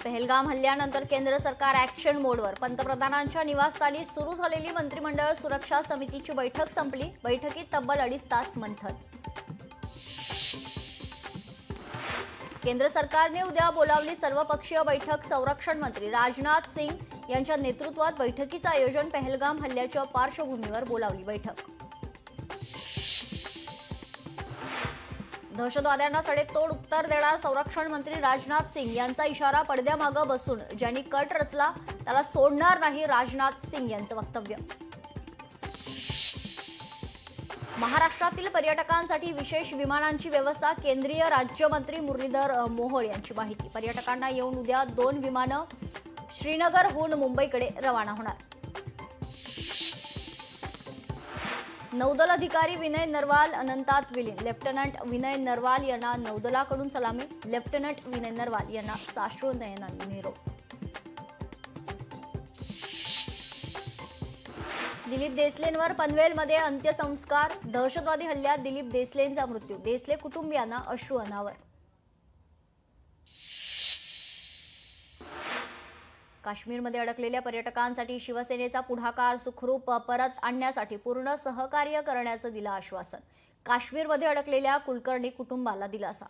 पहलगाम हल्ल्यानंतर केंद्र सरकार ॲक्शन मोडवर. पंतप्रधानांच्या निवासस्थानी सुरू झालेली मंत्रिमंडळ सुरक्षा समितीची बैठक संपली. बैठकीत तब्बल 2.5 तास मंथन. केंद्र सरकारने उद्या बोलावली सर्वपक्षीय बैठक. संरक्षण मंत्री राजनाथ सिंग यांच्या नेतृत्वात बैठकीचं आयोजन. पहलगाम हल्ल्याच्या पार्श्वभूमीवर बोलावली बैठक. दहशतवाद्यांना सडेतोड उत्तर देणार संरक्षण मंत्री राजनाथ सिंग यांचा इशारा. पडद्यामागे बसून ज्यांनी कट रचला त्याला सोडणार नाही, राजनाथ सिंग यांचं वक्तव्य. महाराष्ट्रातील पर्यटकांसाठी विशेष विमानांची व्यवस्था. केंद्रीय राज्यमंत्री मुरलीधर मोहोळ यांची माहिती. पर्यटकांना येऊन उद्या 2 विमानं श्रीनगरहून मुंबईकडे रवाना होणार. नौदल अधिकारी विनय नरवाल अनंतात विलीन. लेफ्टनंट विनय नरवाल यांना नौदलाकडून सलामी. लेफ्टनंट विनय नरवाल यांना साश्रू नयनांनी निरोप. दिलीप देसलेंवर पनवेलमध्ये अंत्यसंस्कार. दहशतवादी हल्ल्यात दिलीप देसलेंचा मृत्यू. देसले कुटुंबियांना अश्रू अनावर. काश्मीरमध्ये अडकलेल्या पर्यटकांसाठी शिवसेनेचा पुढाकार. सुखरूप परत आणण्यासाठी पूर्ण सहकार्य करण्याचं दिलं आश्वासन. काश्मीरमध्ये अडकलेल्या कुलकर्णी कुटुंबाला दिलासा.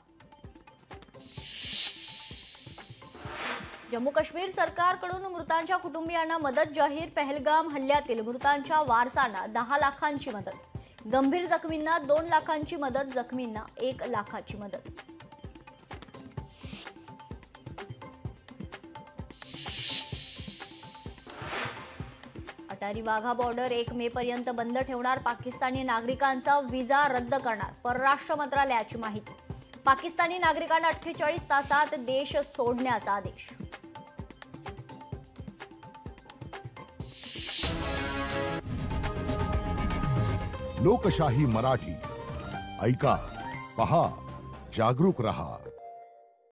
जम्मू काश्मीर सरकारकडून मृतांच्या कुटुंबियांना मदत जाहीर. पहलगाम हल्ल्यातील मृतांच्या वारसांना 10 लाखांची मदत. गंभीर जखमींना 2 लाखांची मदत. जखमींना 1 लाखाची मदत. अटारी वाघा बॉर्डर 1 मे पर्यंत बंद ठेवणार. पाकिस्तानी नागरिकांचा व्हिसा रद्द करणार. परराष्ट्र मंत्रालयाची माहिती. पाकिस्तानी नागरिकांना 48 तासात देश सोडण्याचा आदेश. लोकशाही मराठी ऐका, पहा, जागरूक रहा.